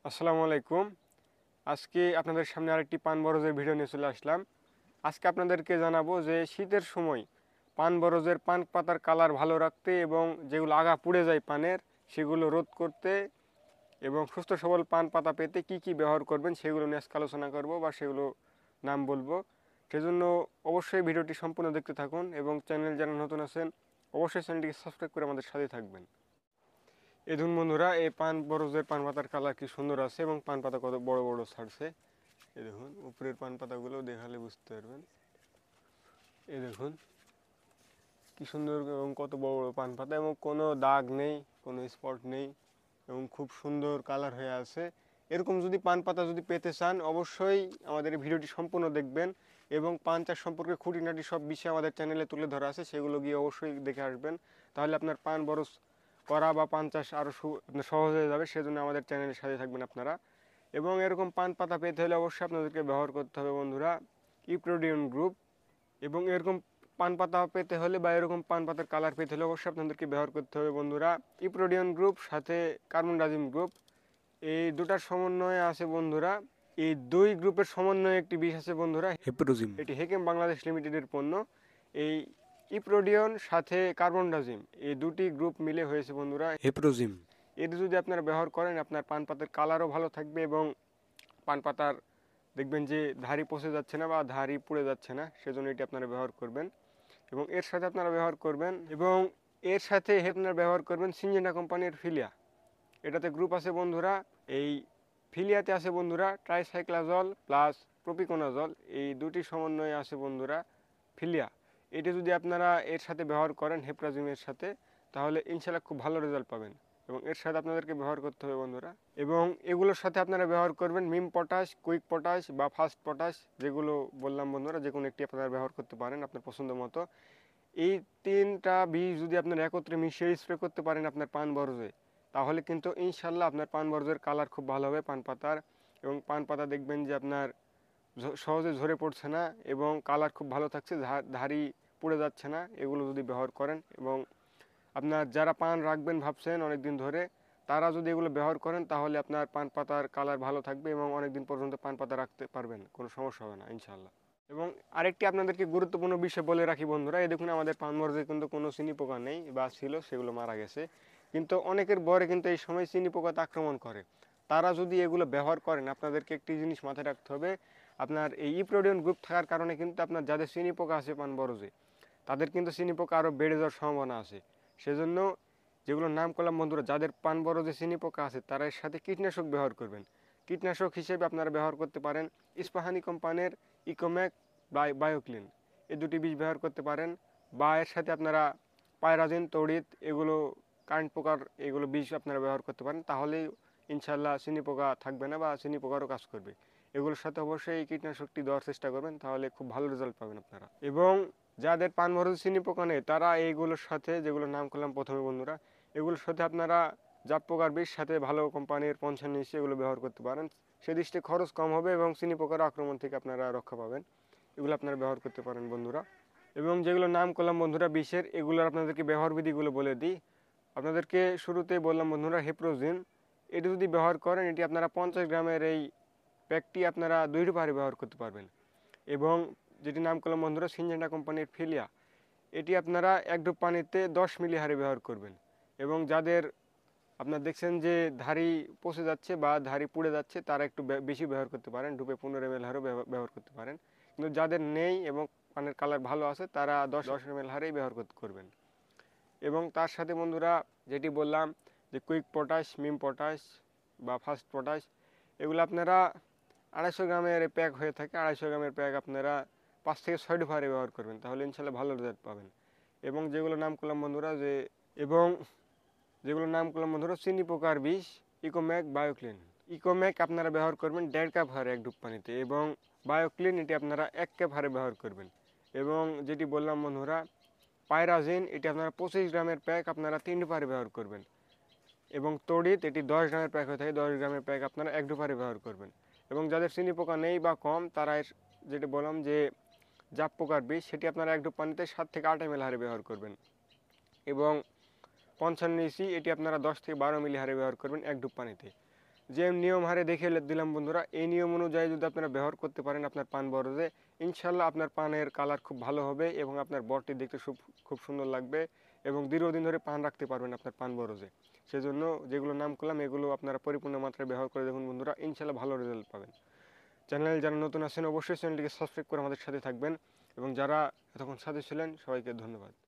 আসসালামু আলাইকুম। আজকে আপনাদের সামনে আরেকটি পান বরজের ভিডিও নিয়ে চলে আসলাম। আজকে আপনাদেরকে জানাবো যে শীতের সময় পান বরজের পান পাতার কালার ভালো রাখতে এবং যেগুলো আগা পুড়ে যায় পানের সেগুলো রোধ করতে এবং সুস্থ সবল পান পাতা পেতে কি কি ব্যবহার করবেন সেগুলো নিয়ে আজকে আলোচনা করব বা সেগুলো নাম বলবো। সেজন্য অবশ্যই ভিডিওটি সম্পূর্ণ দেখতে থাকুন এবং চ্যানেল যারা নতুন আছেন অবশ্যই চ্যানেলটিকে সাবস্ক্রাইব করে আমাদের সাথে থাকবেন। এই দেখুন বন্ধুরা, এই পান বরজের পান পাতার কালার কি সুন্দর আছে এবং পান পাতা কত বড় বড় ছাড়ছে। এই দেখুন উপরের পান পাতাগুলো দেখালে বুঝতে পারবেন। এই দেখুন কি সুন্দর এবং কত বড় বড় পান পাতা এবং কোনো দাগ নেই, কোনো স্পট নেই এবং খুব সুন্দর কালার হয়ে আছে। এরকম যদি পান পাতা যদি পেতে চান অবশ্যই আমাদের এই ভিডিওটি সম্পূর্ণ দেখবেন এবং পান চাষ সম্পর্কে খুঁটিনাটি সব বিষয় আমাদের চ্যানেলে তুলে ধরা আছে, সেগুলো গিয়ে অবশ্যই দেখে আসবেন। তাহলে আপনার পান বরজ করা বা পান চাষ আরও সহজ হয়ে যাবে। সেজন্য আমাদের চ্যানেলের সাথে থাকবেন আপনারা। এবং এরকম পান পাতা পেতে হলে অবশ্যই আপনাদেরকে ব্যবহার করতে হবে বন্ধুরা ইপ্রোডিয়ন গ্রুপ। এবং এরকম পান পাতা পেতে হলে বা এরকম পান পাতার কালার পেতে হলে অবশ্যই আপনাদেরকে ব্যবহার করতে হবে বন্ধুরা ইপ্রোডিয়ন গ্রুপ সাথে কার্বনডাজিম গ্রুপ। এই দুটার সমন্বয়ে আছে বন্ধুরা, এই দুই গ্রুপের সমন্বয়ে একটি বিষ আছে বন্ধুরা হেপ্রোজিম। এটি হেকেম বাংলাদেশ লিমিটেডের পণ্য। এই ইপ্রোডিয়ন সাথে কার্বনডাজিম এই দুটি গ্রুপ মিলে হয়েছে বন্ধুরা হেপ্রোজিম। এটি যদি আপনারা ব্যবহার করেন আপনার পান পাতার কালারও ভালো থাকবে এবং পান পাতার দেখবেন যে ধারি পচে যাচ্ছে না বা ধারি পুড়ে যাচ্ছে না, সেজন্য এটি আপনারা ব্যবহার করবেন। এবং এর সাথে আপনারা ব্যবহার করবেন এবং এর সাথে আপনারা ব্যবহার করবেন সিনজেন্টা কোম্পানির ফিলিয়া। এটাতে গ্রুপ আছে বন্ধুরা, এই ফিলিয়াতে আছে বন্ধুরা ট্রাইসাইক্লাজল প্লাস প্রোপিকোনাজল, এই দুটি সমন্বয়ে আছে বন্ধুরা ফিলিয়া। এটি যদি আপনারা এর সাথে ব্যবহার করেন হেপ্রাজিমের সাথে তাহলে ইনশাল্লাহ খুব ভালো রেজাল্ট পাবেন। এবং এর সাথে আপনাদেরকে ব্যবহার করতে হবে বন্ধুরা। এবং এগুলোর সাথে আপনারা ব্যবহার করবেন মিম পটাশ, কুইক পটাশ বা ফাস্ট পটাশ, যেগুলো বললাম বন্ধুরা যে কোনো একটি আপনারা ব্যবহার করতে পারেন আপনার পছন্দ মতো। এই তিনটা বীজ যদি আপনারা একত্রে মিশিয়ে স্প্রে করতে পারেন আপনার পান বরজে, তাহলে কিন্তু ইনশাল্লাহ আপনার পান বরজের কালার খুব ভালো হবে পান পাতার। এবং পান পাতা দেখবেন যে আপনার সহজে ঝরে পড়ছে না এবং কালার খুব ভালো থাকছে, ধারি পুড়ে যাচ্ছে না এগুলো যদি ব্যবহার করেন। এবং আপনার যারা পান রাখবেন ভাবছেন অনেক দিন ধরে, তারা যদি এগুলো ব্যবহার করেন তাহলে আপনার পান পাতার কালার ভালো থাকবে এবং অনেক দিন পর্যন্ত পান পাতা রাখতে পারবেন, কোনো সমস্যা হবে না ইনশাল্লাহ। এবং আরেকটি আপনাদেরকে গুরুত্বপূর্ণ বিষয় বলে রাখি বন্ধুরা, এই দেখুন আমাদের পান বরজে কিন্তু কোনো চিনি পোকা নেই বা ছিল সেগুলো মারা গেছে, কিন্তু অনেকের বরে কিন্তু এই সময় চিনি পোকাতে আক্রমণ করে। তারা যদি এগুলো ব্যবহার করেন আপনাদেরকে একটি জিনিস মাথায় রাখতে হবে, আপনার এই ইপ্রোডিয়ন গ্রুপ থাকার কারণে কিন্তু আপনার যাদের চিনি পোকা আছে পান বরজে তাদের কিন্তু চিনি পোকা আরও বেড়ে যাওয়ার সম্ভাবনা আছে। সেজন্য যেগুলোর নাম করলাম বন্ধুরা, যাদের পান বরজে চিনি পোকা আছে তারা এর সাথে কীটনাশক ব্যবহার করবেন। কীটনাশক হিসেবে আপনারা ব্যবহার করতে পারেন ইস্পাহানি কোম্পানির ইকোম্যাক বায়োক্লিন, এই দুটি বীজ ব্যবহার করতে পারেন। বা এর সাথে আপনারা পায়রাজিন, তড়িৎ, এগুলো কারেন্ট পোকার এগুলো বীজ আপনারা ব্যবহার করতে পারেন, তাহলেই ইনশাল্লাহ চিনি পোকা থাকবে না বা চিনি পোকারও কাজ করবে। এগুলোর সাথে অবশ্যই এই কীটনাশকটি দেওয়ার চেষ্টা করবেন, তাহলে খুব ভালো রেজাল্ট পাবেন আপনারা। এবং যাদের পান বরজে চিনি পোকা নেই তারা এইগুলোর সাথে যেগুলোর নাম করলাম প্রথমে বন্ধুরা, এগুলোর সাথে আপনারা জাপ পোকার বিষ সাথে ভালো কোম্পানির পঞ্চান্ন ইঞ্চি এগুলো ব্যবহার করতে পারেন। সে দৃষ্টি খরচ কম হবে এবং চিনি পোকার আক্রমণ থেকে আপনারা রক্ষা পাবেন। এগুলো আপনারা ব্যবহার করতে পারেন বন্ধুরা। এবং যেগুলো নাম করলাম বন্ধুরা বিষের, এগুলোর আপনাদেরকে ব্যবহার বিধিগুলো বলে দিই। আপনাদেরকে শুরুতে বললাম বন্ধুরা হেপ্রোজিন, এটি যদি ব্যবহার করেন এটি আপনারা 50 গ্রামের এই প্যাকটি আপনারা 2 পাহাড়ে ব্যবহার করতে পারবেন। এবং যেটি নাম করলাম বন্ধুরা সিনজেন্টা কোম্পানির ফিলিয়া, এটি আপনারা 1 ডোপ পানিতে 10 মিলি হারে ব্যবহার করবেন। এবং যাদের আপনার দেখছেন যে ধাড়ি পচে যাচ্ছে বা ধাড়ি পুড়ে যাচ্ছে তারা একটু বেশি ব্যবহার করতে পারেন, ডুবে 15 ml হারেও ব্যবহার করতে পারেন। কিন্তু যাদের নেই এবং পানের কালার ভালো আছে তারা 10 ml হারেই ব্যবহার করবেন। এবং তার সাথে বন্ধুরা যেটি বললাম যে কুইক পটাশ, মিম পটাশ বা ফাস্ট পটাশ, এগুলো আপনারা 250 গ্রামের প্যাক হয়ে থাকে, 250 গ্রামের প্যাক আপনারা 5 থেকে 6 হারে ব্যবহার করবেন, তাহলে ইনশাল্লাহ ভালো রেজাল্ট পাবেন। এবং যেগুলো নাম করলাম বন্ধুরা এবং যেগুলোর নাম করলাম বন্ধুরা চিনি পোকার বিষ ইকোম্যাক বায়োক্লিন, ইকোম্যাক আপনারা ব্যবহার করবেন 1.5 কাপ হারে 1 ডুব পানিতে এবং বায়োক্লিন এটি আপনারা 1 কাপ হারে ব্যবহার করবেন। এবং যেটি বললাম বন্ধুরা পায়রাজিন, এটি আপনারা 25 গ্রামের প্যাক আপনারা 3 ডুব হারে ব্যবহার করবেন। এবং তড়িৎ এটি 10 গ্রামের প্যাক হয়ে থাকে, 10 গ্রামের প্যাক আপনারা 1 ডুব হারে ব্যবহার করবেন। এবং যাদের চিনি পোকা নেই বা কম তারা যেটি বললাম যে জাপ পোকার বিষ, সেটি আপনারা 1 ডুব পানিতে 7 থেকে 8 ml হারে ব্যবহার করবেন। এবং 55 ইসি, এটি আপনারা 10 থেকে 12 মিলি হারে ব্যবহার করবেন 1 ডুব পানিতে। যে নিয়ম হারে দেখে দিলাম বন্ধুরা, এই নিয়ম অনুযায়ী যদি আপনারা ব্যবহার করতে পারেন আপনার পান বরজে, ইনশাল্লাহ আপনার পানের কালার খুব ভালো হবে এবং আপনার বরটি দেখতে খুব সুন্দর লাগবে এবং দীর্ঘদিন ধরে পান রাখতে পারবেন আপনার পান বরজে। সেজন্য যেগুলো নাম করলাম এগুলো আপনারা পরিপূর্ণ মাত্রায় ব্যবহার করে দেখুন বন্ধুরা, ইনশাল্লাহ ভালো রেজাল্ট পাবেন। চ্যানেলে যারা নতুন আছেন অবশ্যই চ্যানেলটিকে সাবস্ক্রাইব করে আমাদের সাথে থাকবেন এবং যারা এতক্ষণ সাথে ছিলেন সবাইকে ধন্যবাদ।